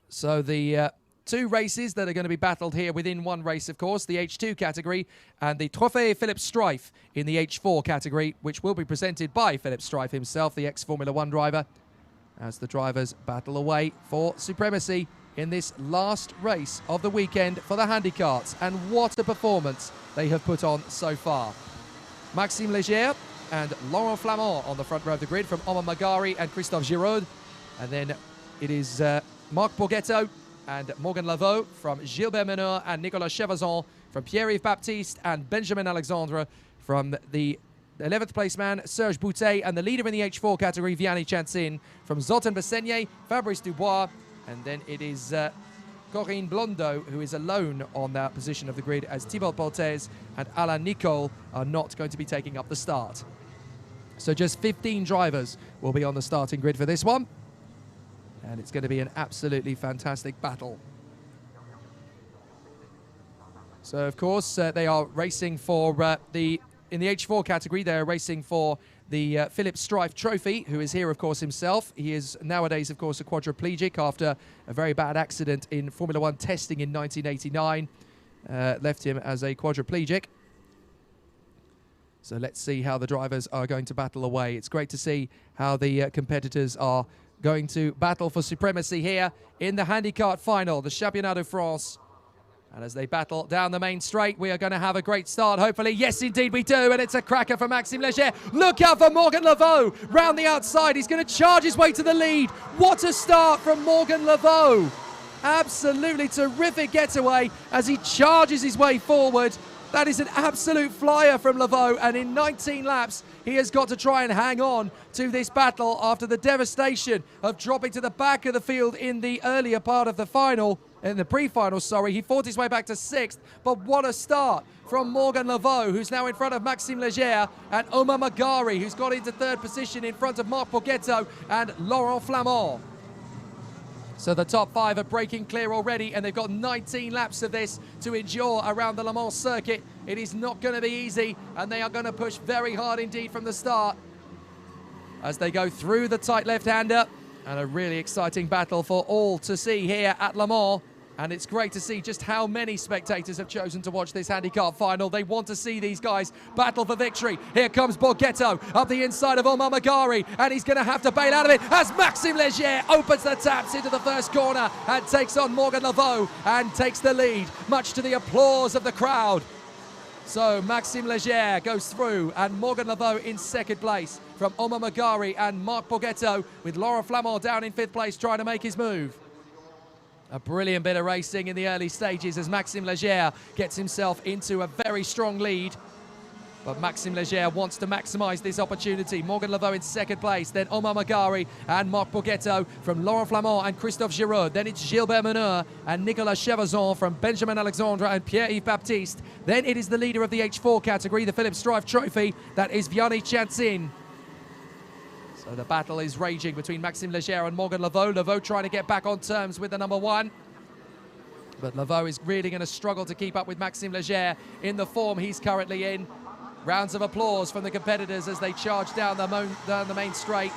So the two races that are going to be battled here within one race, of course, the H2 category and the Trophée Philippe Streiff in the H4 category, which will be presented by Philippe Streiff himself, the ex-Formula 1 driver, as the drivers battle away for supremacy in this last race of the weekend for the handicarts. And what a performance they have put on so far. Maxime Léger and Laurent Flamand on the front row of the grid from Omar Magari and Christophe Giraud. And then it is Marc Borghetto and Morgan Lavaux from Gilbert Meneur and Nicolas Chevazon from Pierre-Yves Baptiste and Benjamin Alexandre from the 11th place man Serge Boutet, and the leader in the H4 category, Vianney Chansin, from Zoltan Bessegne, Fabrice Dubois, and then it is Corinne Blondeau, who is alone on that position of the grid, as Thibaut Poltez and Alain Nicole are not going to be taking up the start. So just 15 drivers will be on the starting grid for this one, and it's going to be an absolutely fantastic battle. So, of course, they are racing for in the H4 category, they're racing for the Philippe Streiff Trophy, who is here, of course, himself. He is nowadays, of course, a quadriplegic after a very bad accident in Formula 1 testing in 1989. Left him as a quadriplegic. So let's see how the drivers are going to battle away. It's great to see how the competitors are going to battle for supremacy here in the handicart final, the Championnat de France. And as they battle down the main straight, we are going to have a great start, hopefully. Yes, indeed, we do. And it's a cracker for Maxime Léger. Look out for Morgan Lavaux round the outside. He's going to charge his way to the lead. What a start from Morgan Lavaux. Absolutely terrific getaway as he charges his way forward. That is an absolute flyer from Lavaux. And in 19 laps, he has got to try and hang on to this battle after the devastation of dropping to the back of the field in the earlier part of the final. In the pre-final, sorry. He fought his way back to 6th, but what a start from Morgan Lavaux, who's now in front of Maxime Léger, and Omar Magari, who's got into 3rd position in front of Marc Borghetto and Laurent Flamand. So the top 5 are breaking clear already, and they've got 19 laps of this to endure around the Le Mans circuit. It is not going to be easy, and they are going to push very hard indeed from the start as they go through the tight left-hander. And a really exciting battle for all to see here at Le Mans. And it's great to see just how many spectators have chosen to watch this handicap final. They want to see these guys battle for victory. Here comes Borghetto up the inside of Omar Magari, and he's going to have to bail out of it as Maxime Léger opens the taps into the first corner and takes on Morgan Lavaux and takes the lead, much to the applause of the crowd. So Maxime Léger goes through, and Morgan Lavaux in 2nd place from Omar Magari and Marc Borghetto, with Laurent Flamand down in 5th place trying to make his move. A brilliant bit of racing in the early stages as Maxime Léger gets himself into a very strong lead. But Maxime Léger wants to maximise this opportunity. Morgan Lavaux in 2nd place, then Omar Magari and Marc Borghetto from Laurent Flamand and Christophe Giraud. Then it's Gilbert Meneur and Nicolas Chevazon from Benjamin Alexandre and Pierre-Yves Baptiste. Then it is the leader of the H4 category, the Philippe Streiff Trophy. That is Vianney Chansin. So the battle is raging between Maxime Léger and Morgan Lavaux. Lavaux trying to get back on terms with the number 1. But Lavaux is really going to struggle to keep up with Maxime Léger in the form he's currently in. Rounds of applause from the competitors as they charge down the main straight.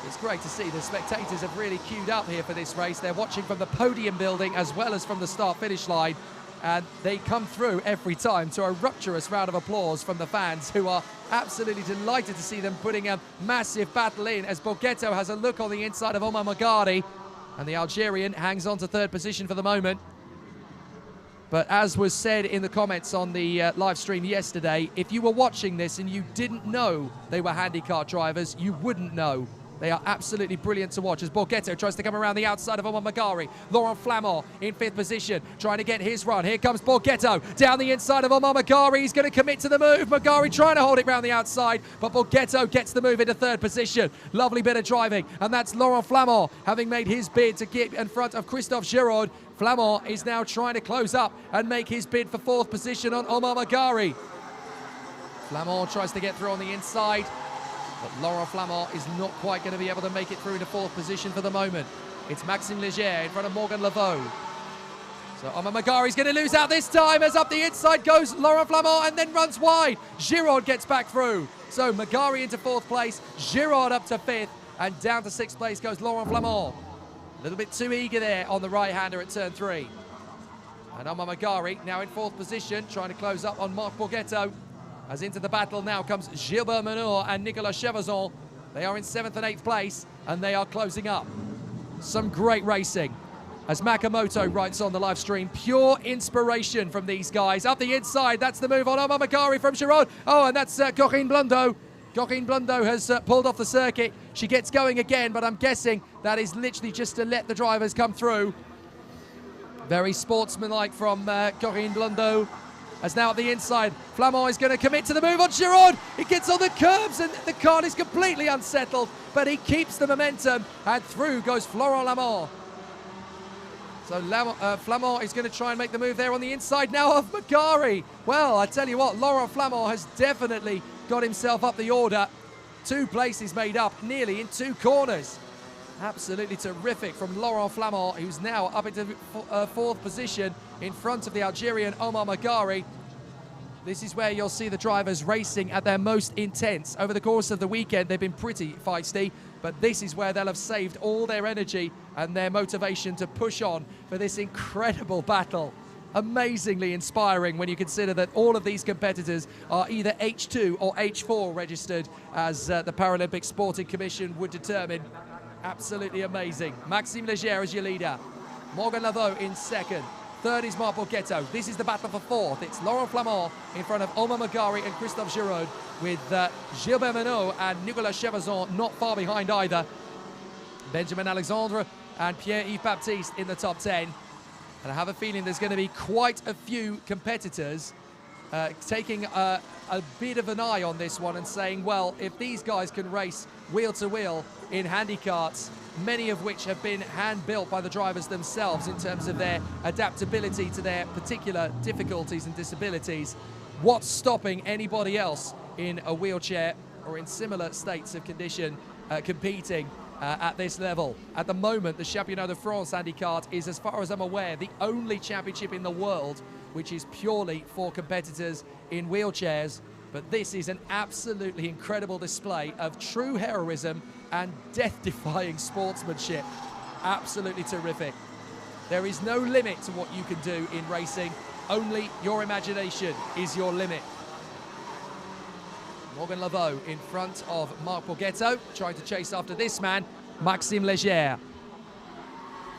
It's great to see the spectators have really queued up here for this race. They're watching from the podium building as well as from the start-finish line. And they come through every time to a rapturous round of applause from the fans, who are absolutely delighted to see them putting a massive battle in, as Borghetto has a look on the inside of Omar Magari, and the Algerian hangs on to 3rd position for the moment. But as was said in the comments on the live stream yesterday, if you were watching this and you didn't know they were handicart drivers, you wouldn't know. They are absolutely brilliant to watch as Borghetto tries to come around the outside of Omar Magari. Laurent Flamand in 5th position, trying to get his run. Here comes Borghetto down the inside of Omar Magari. He's going to commit to the move. Magari trying to hold it round the outside, but Borghetto gets the move into 3rd position. Lovely bit of driving, and that's Laurent Flamand having made his bid to get in front of Christophe Giraud. Flamand is now trying to close up and make his bid for 4th position on Omar Magari. Flamand tries to get through on the inside, but Laurent Flamand is not quite going to be able to make it through to 4th position for the moment. It's Maxime Léger in front of Morgan Lavaux. So Omar Magari's going to lose out this time as up the inside goes Laurent Flamand and then runs wide. Giraud gets back through. So Magari into 4th place, Giraud up to 5th, and down to 6th place goes Laurent Flamand. A little bit too eager there on the right-hander at turn 3. And Omar Magari now in 4th position, trying to close up on Marc Borghetto. As into the battle now comes Gilbert Menor and Nicolas Chevazon. They are in 7th and 8th place, and they are closing up. Some great racing. As Makamoto writes on the live stream, pure inspiration from these guys. Up the inside, that's the move on Omar Magari from Giron. Oh, and that's Corinne Blondeau. Corinne Blondeau has pulled off the circuit. She gets going again, but I'm guessing that is literally just to let the drivers come through. Very sportsmanlike from Corinne Blondeau. As now at the inside, Flamand is going to commit to the move on Giron. He gets on the curbs and the car is completely unsettled, but he keeps the momentum, and through goes Florent Lamont. So Flamand is going to try and make the move there on the inside now of Magari. Well, I tell you what, Laurent Flamand has definitely got himself up the order. 2 places made up, nearly in 2 corners. Absolutely terrific from Laurent Flamand, who's now up into 4th position in front of the Algerian Omar Magari. This is where you'll see the drivers racing at their most intense. Over the course of the weekend, they've been pretty feisty, but this is where they'll have saved all their energy and their motivation to push on for this incredible battle. Amazingly inspiring when you consider that all of these competitors are either H2 or H4 registered, as the Paralympic Sporting Commission would determine. Absolutely amazing. Maxime Leger as your leader. Morgan Laveau in 2nd. 3rd is Marc Borghetto. This is the battle for 4th. It's Laurent Flamand in front of Omar Magari and Christophe Giraud, with Gilbert Menot and Nicolas Chevazon not far behind either. Benjamin Alexandre and Pierre-Yves Baptiste in the top 10. And I have a feeling there's going to be quite a few competitors taking a bit of an eye on this one and saying, well, if these guys can race wheel to wheel in handicarts, many of which have been hand-built by the drivers themselves in terms of their adaptability to their particular difficulties and disabilities, what's stopping anybody else in a wheelchair or in similar states of condition competing at this level? At the moment, the Championnat de France handicart is, as far as I'm aware, the only championship in the world which is purely for competitors in wheelchairs. But this is an absolutely incredible display of true heroism and death-defying sportsmanship. Absolutely terrific. There is no limit to what you can do in racing. Only your imagination is your limit. Morgan Laveau in front of Marc Borghetto, trying to chase after this man, Maxime Leger.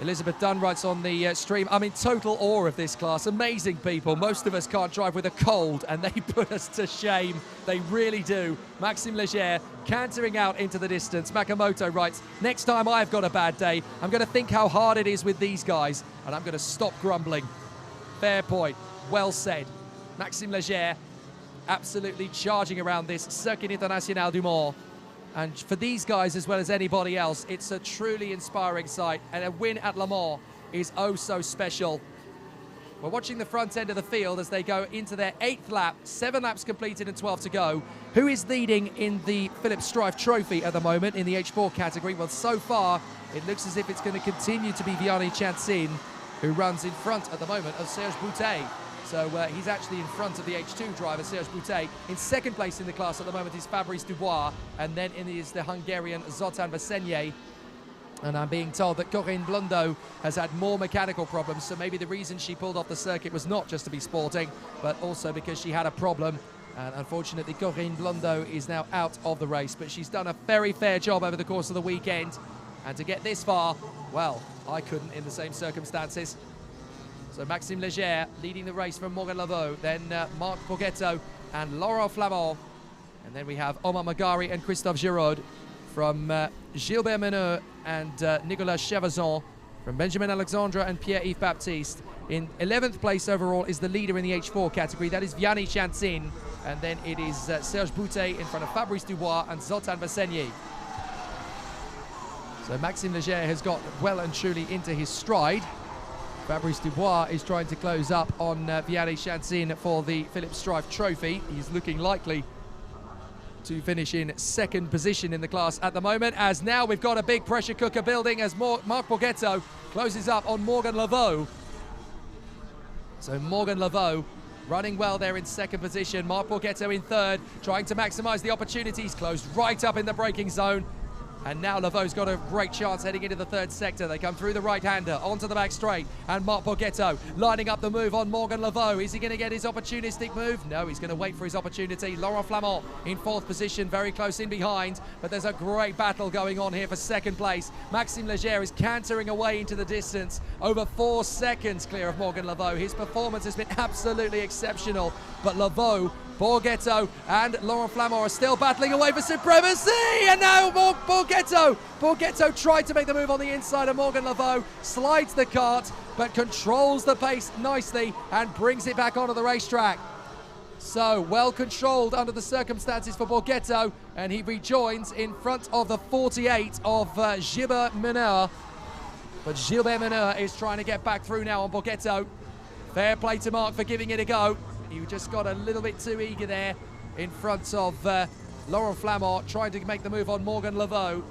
Elizabeth Dunn writes on the stream, I'm in total awe of this class. Amazing people. Most of us can't drive with a cold, and they put us to shame. They really do. Maxime Leger cantering out into the distance. Makamoto writes, next time I've got a bad day, I'm going to think how hard it is with these guys, and I'm going to stop grumbling. Fair point. Well said. Maxime Leger absolutely charging around this Circuit International du Mans. And for these guys, as well as anybody else, it's a truly inspiring sight. And a win at Le Mans is oh so special. We're watching the front end of the field as they go into their 8th lap. 7 laps completed and 12 to go. Who is leading in the Philip Strife Trophy at the moment in the H4 category? Well, so far, it looks as if it's going to continue to be Vianney Chansin, who runs in front at the moment of Serge Boutet. So he's actually in front of the H2 driver, Serge Boutet. In 2nd place in the class at the moment is Fabrice Dubois, and then is the Hungarian Zoltán Versenyi. And I'm being told that Corinne Blondeau has had more mechanical problems, so maybe the reason she pulled off the circuit was not just to be sporting, but also because she had a problem. And unfortunately, Corinne Blondeau is now out of the race, but she's done a very fair job over the course of the weekend. And to get this far, well, I couldn't in the same circumstances. So Maxime Leger leading the race from Morgan Laveau, then Marc Borghetto and Laurent Flamand. And then we have Omar Magari and Christophe Giraud from Gilbert Menot and Nicolas Chevazon, from Benjamin Alexandre and Pierre-Yves Baptiste. In 11th place overall is the leader in the H4 category. That is Vianney Chansin. And then it is Serge Boutet in front of Fabrice Dubois and Zoltán Versenyi. So Maxime Leger has got well and truly into his stride. Fabrice Dubois is trying to close up on Vianney Chansin for the Philip Strife Trophy. He's looking likely to finish in 2nd position in the class at the moment, as now we've got a big pressure cooker building as Marc Borghetto closes up on Morgan Laveau. So Morgan Laveau running well there in 2nd position. Marc Borghetto in 3rd, trying to maximise the opportunities, closed right up in the braking zone. And now Lavau's got a great chance heading into the third sector. They come through the right-hander, onto the back straight. And Marc Borghetto lining up the move on Morgan Lavau. Is he going to get his opportunistic move? No, he's going to wait for his opportunity. Laurent Flamand in fourth position, very close in behind. But there's a great battle going on here for second place. Maxime Leger is cantering away into the distance, over 4 seconds clear of Morgan Lavau. His performance has been absolutely exceptional. But Lavau, Borghetto and Laurent Flamand are still battling away for supremacy, and now Borghetto tried to make the move on the inside of Morgan Lavau, slides the kart but controls the pace nicely and brings it back onto the racetrack. So well controlled under the circumstances for Borghetto, and he rejoins in front of the 48 of Gilbert Meneur. But Gilbert Meneur is trying to get back through now on Borghetto. Fair play to Marc for giving it a go. He just got a little bit too eager there in front of Laurent Flamand, trying to make the move on Morgan Lavau.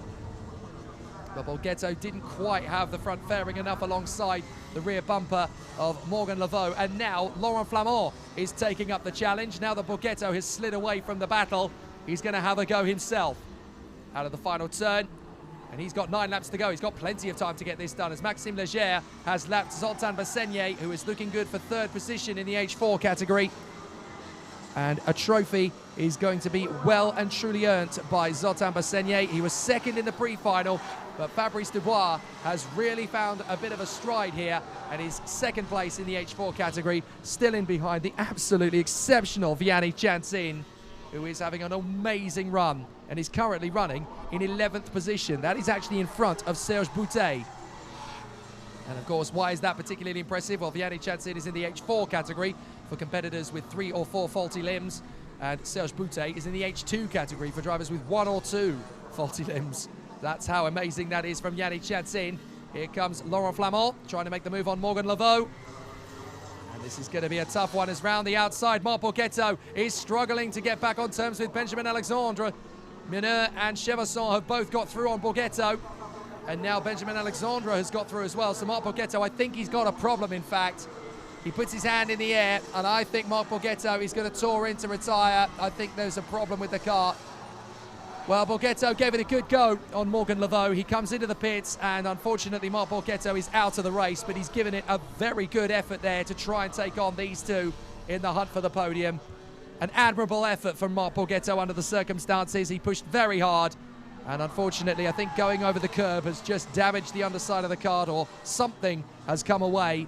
But Borghetto didn't quite have the front fairing enough alongside the rear bumper of Morgan Lavau. And now Laurent Flamand is taking up the challenge. Now that Borghetto has slid away from the battle, he's going to have a go himself. Out of the final turn. And he's got 9 laps to go. He's got plenty of time to get this done, as Maxime Leger has lapped Zoltan Bassenier, who is looking good for third position in the H4 category. And a trophy is going to be well and truly earned by Zoltan Bassenier. He was second in the pre-final, but Fabrice Dubois has really found a bit of a stride here, and is second place in the H4 category, still in behind the absolutely exceptional Vianney Chansin, who is having an amazing run and is currently running in 11th position. That is actually in front of Serge Boutet. And of course, why is that particularly impressive? Well, Vianney Chansin is in the H4 category for competitors with 3 or 4 faulty limbs, and Serge Boutet is in the H2 category for drivers with 1 or 2 faulty limbs. That's how amazing that is from Vianney Chansin. Here comes Laurent Flamand trying to make the move on Morgan Lavau. This is going to be a tough one, as round the outside, Marc Borghetto is struggling to get back on terms with Benjamin Alexandre. Meneur and Chevasson have both got through on Borghetto, and now Benjamin Alexandre has got through as well. So Marc Borghetto, I think he's got a problem, in fact. He puts his hand in the air, and I think Marc Borghetto is going to tour in to retire. I think there's a problem with the kart. Well, Borghetto gave it a good go on Morgan Lavau. He comes into the pits, and unfortunately Marc Borghetto is out of the race, but he's given it a very good effort there to try and take on these two in the hunt for the podium. An admirable effort from Marc Borghetto under the circumstances. He pushed very hard, and unfortunately I think going over the curb has just damaged the underside of the kart, or something has come away.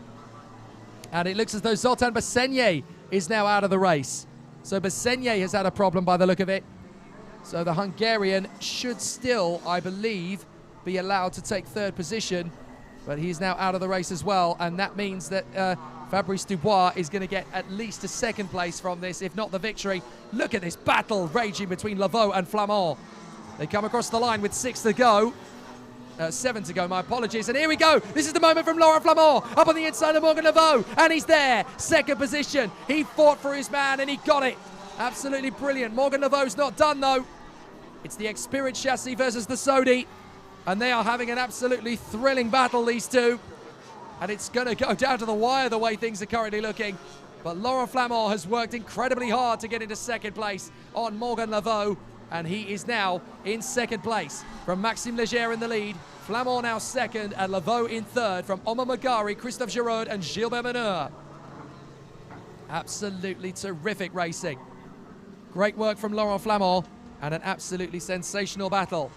And it looks as though Zoltan Bassenier is now out of the race. So Bassenier has had a problem by the look of it. So the Hungarian should still, I believe, be allowed to take third position, but he's now out of the race as well, and that means that Fabrice Dubois is going to get at least a second place from this, if not the victory. Look at this battle raging between Lavau and Flamand. They come across the line with 6 to go. 7 to go, my apologies. And here we go. This is the moment from Laurent Flamand, up on the inside of Morgan Lavau, and he's there. Second position. He fought for his man, and he got it. Absolutely brilliant. Morgan Lavau's not done, though. It's the Experience chassis versus the Sodi, and they are having an absolutely thrilling battle, these two. And it's going to go down to the wire the way things are currently looking. But Laurent Flamand has worked incredibly hard to get into second place on Morgan Lavau, and he is now in second place from Maxime Leger in the lead. Flamand now second, and Lavau in third from Omar Magari, Christophe Giraud, and Gilbert Meneur. Absolutely terrific racing. Great work from Laurent Flamand, and an absolutely sensational battle.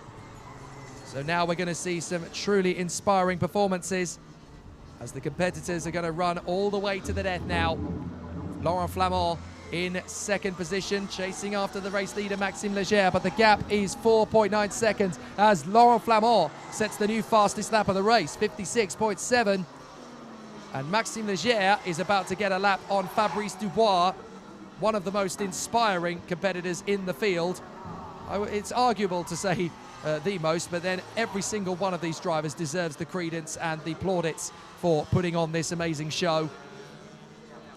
So now we're going to see some truly inspiring performances as the competitors are going to run all the way to the death now. Laurent Flamand in second position, chasing after the race leader Maxime Leger, but the gap is 4.9 seconds as Laurent Flamand sets the new fastest lap of the race, 56.7. And Maxime Leger is about to get a lap on Fabrice Dubois, one of the most inspiring competitors in the field. It's arguable to say the most, but then every single one of these drivers deserves the credence and the plaudits for putting on this amazing show.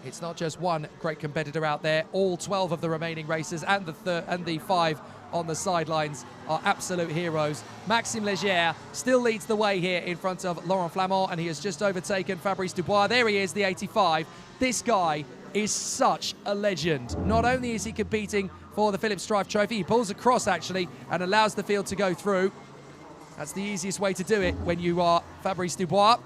It's not just one great competitor out there. All 12 of the remaining racers and the 5 on the sidelines are absolute heroes. Maxime Leger still leads the way here in front of Laurent Flamand, and he has just overtaken Fabrice Dubois. There he is, the 85. This guy is such a legend. Not only is he competing for the Philips Drive Trophy, he pulls across actually and allows the field to go through. That's the easiest way to do it when you are Fabrice Dubois.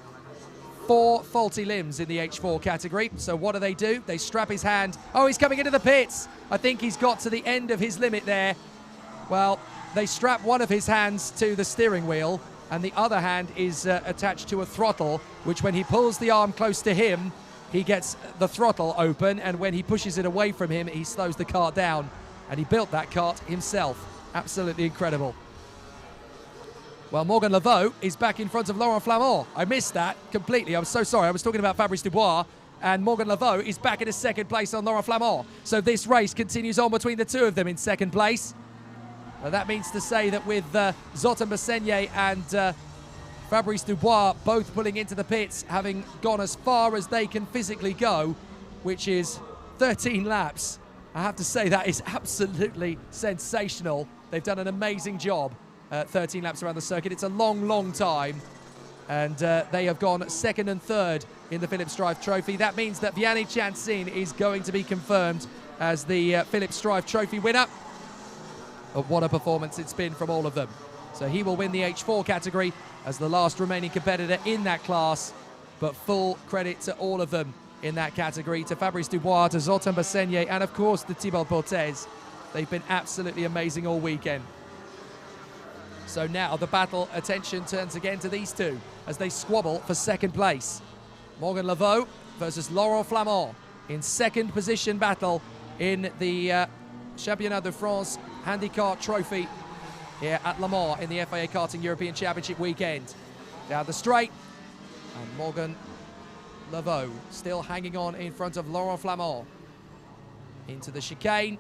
4 faulty limbs in the H4 category. So what do? They strap his hand. Oh, he's coming into the pits. I think he's got to the end of his limit there. Well, they strap one of his hands to the steering wheel and the other hand is attached to a throttle, which when he pulls the arm close to him, he gets the throttle open, and when he pushes it away from him, he slows the car down. And he built that kart himself. Absolutely incredible. Well, Morgan Laveau is back in front of Laurent Flamand. I missed that completely. I'm so sorry. I was talking about Fabrice Dubois, and Morgan Laveau is back in a second place on Laurent Flamand. So this race continues on between the two of them in second place. Well, that means to say that with Zoltan Basenye and Fabrice Dubois both pulling into the pits, having gone as far as they can physically go, which is 13 laps. I have to say that is absolutely sensational. They've done an amazing job. 13 laps around the circuit. It's a long, long time. And they have gone second and third in the Philippe Struve Trophy. That means that Vianney Chansin is going to be confirmed as the Philippe Struve Trophy winner. But what a performance it's been from all of them. So he will win the H4 category as the last remaining competitor in that class. But full credit to all of them in that category, to Fabrice Dubois, to Zoltan Basenye, and of course to Thibaut Portes. They've been absolutely amazing all weekend. So now the battle attention turns again to these two as they squabble for second place. Morgan Laveau versus Laurent Flamand in second position battle in the Championnat de France handikart trophy here at Le Mans in the FIA Karting European Championship weekend. Down the straight, and Morgan Laveau still hanging on in front of Laurent Flamand. Into the chicane.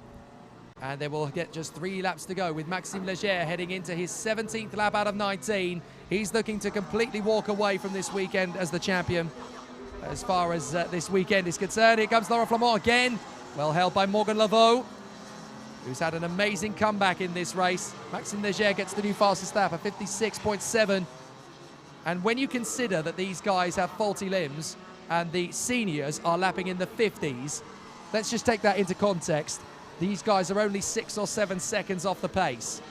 And they will get just 3 laps to go with Maxime Leger heading into his 17th lap out of 19. He's looking to completely walk away from this weekend as the champion. As far as this weekend is concerned, here comes Laurent Flamand again. Well held by Morgan Laveau, who's had an amazing comeback in this race. Maxime Leger gets the new fastest lap, a 56.7. And when you consider that these guys have faulty limbs and the seniors are lapping in the 50s, let's just take that into context. These guys are only 6 or 7 seconds off the pace.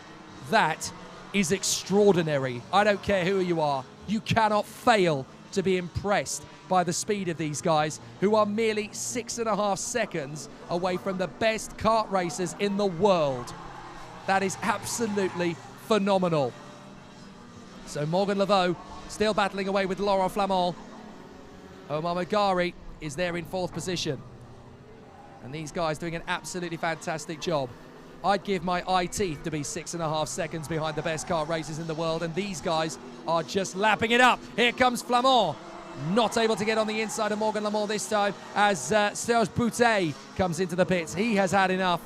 That is extraordinary. I don't care who you are. You cannot fail to be impressed by the speed of these guys, who are merely 6.5 seconds away from the best kart racers in the world. That is absolutely phenomenal. So Morgan Laveau still battling away with Laurent Flamand. Omar Magari is there in 4th position. And these guys doing an absolutely fantastic job. I'd give my eye teeth to be 6.5 seconds behind the best kart racers in the world, and these guys are just lapping it up. Here comes Flamand. Not able to get on the inside of Morgan Flamand this time as Serge Boutet comes into the pits. He has had enough,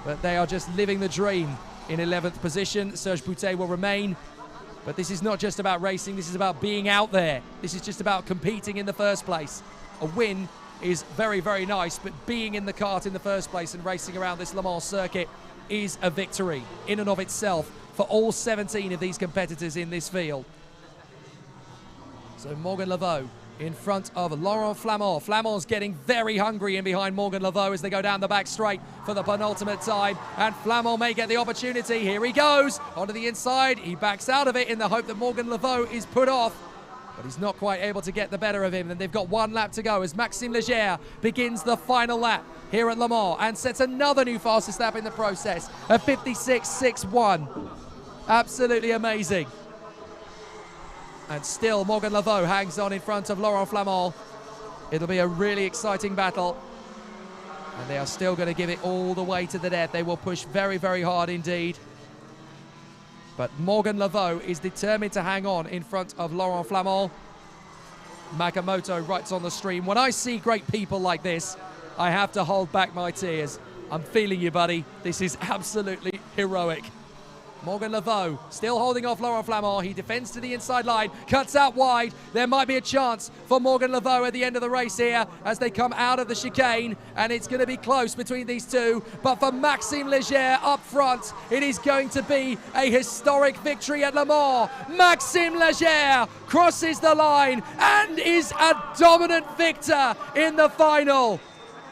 but they are just living the dream in 11th position. Serge Boutet will remain, but this is not just about racing. This is about being out there. This is just about competing in the first place. A win is very, very nice, but being in the kart in the first place and racing around this Le Mans circuit is a victory in and of itself for all 17 of these competitors in this field. So Morgan Laveau in front of Laurent Flamand. Flamand's getting very hungry in behind Morgan Laveau as they go down the back straight for the penultimate time, and Flamand may get the opportunity. Here he goes onto the inside. He backs out of it in the hope that Morgan Laveau is put off, but he's not quite able to get the better of him. And they've got 1 lap to go as Maxime Leger begins the final lap here at Le Mans and sets another new fastest lap in the process, a 56.61. Absolutely amazing. And still Morgan Laveau hangs on in front of Laurent Flamand. It'll be a really exciting battle, and they are still going to give it all the way to the death. They will push very, very hard indeed. But Morgan Laveau is determined to hang on in front of Laurent Flamand. Makamoto writes on the stream, when I see great people like this, I have to hold back my tears. I'm feeling you, buddy. This is absolutely heroic. Morgan Laveau still holding off Laurent Flamand. He defends to the inside line, cuts out wide. There might be a chance for Morgan Laveau at the end of the race here as they come out of the chicane, and it's going to be close between these two. But for Maxime Leger up front, it is going to be a historic victory at Le Mans. Maxime Leger crosses the line and is a dominant victor in the final.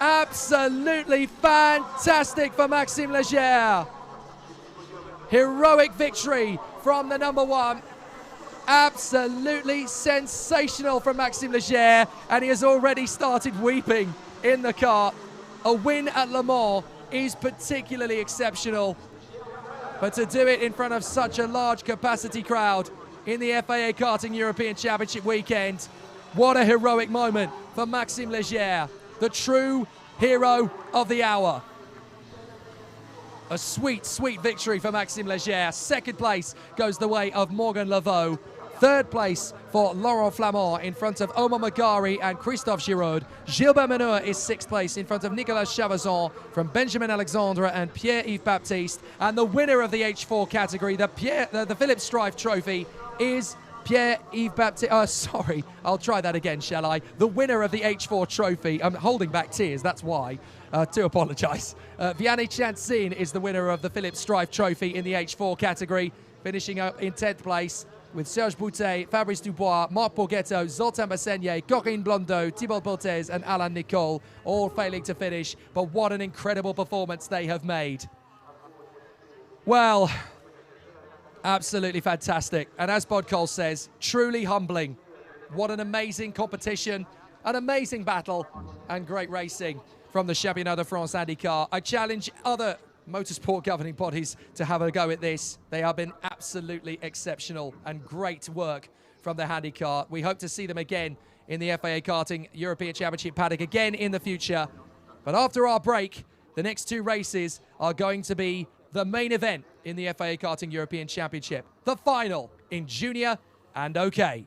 Absolutely fantastic for Maxime Leger. Heroic victory from the number 1. Absolutely sensational from Maxime Leger, and he has already started weeping in the kart. A win at Le Mans is particularly exceptional, but to do it in front of such a large capacity crowd in the FIA Karting European Championship weekend, what a heroic moment for Maxime Leger, the true hero of the hour. A sweet, sweet victory for Maxime Leger. Second place goes the way of Morgan Laveau. Third place for Laurent Flamand in front of Omar Magari and Christophe Giraud. Gilbert Meneur is 6th place in front of Nicolas Chavazon from Benjamin Alexandre and Pierre-Yves Baptiste. And the winner of the H4 category, the Philippe Strife Trophy, is Pierre-Yves Baptiste. Sorry, I'll try that again, shall I? The winner of the H4 trophy. I'm holding back tears, that's why. To apologise. Vianney Chansin is the winner of the Philippe Strife Trophy in the H4 category, finishing up in 10th place with Serge Boutet, Fabrice Dubois, Marc Borghetto, Zoltan Bassenier, Corinne Blondeau, Thibault Boltez and Alain Nicole, all failing to finish. But what an incredible performance they have made. Well, absolutely fantastic. And as Bod Cole says, truly humbling. What an amazing competition, an amazing battle, and great racing from the Championnat de France handikart. I challenge other motorsport governing bodies to have a go at this. They have been absolutely exceptional and great work from the handikart. We hope to see them again in the FIA Karting European Championship paddock again in the future. But after our break, the next 2 races are going to be the main event in the FIA Karting European Championship, the final in Junior and OK.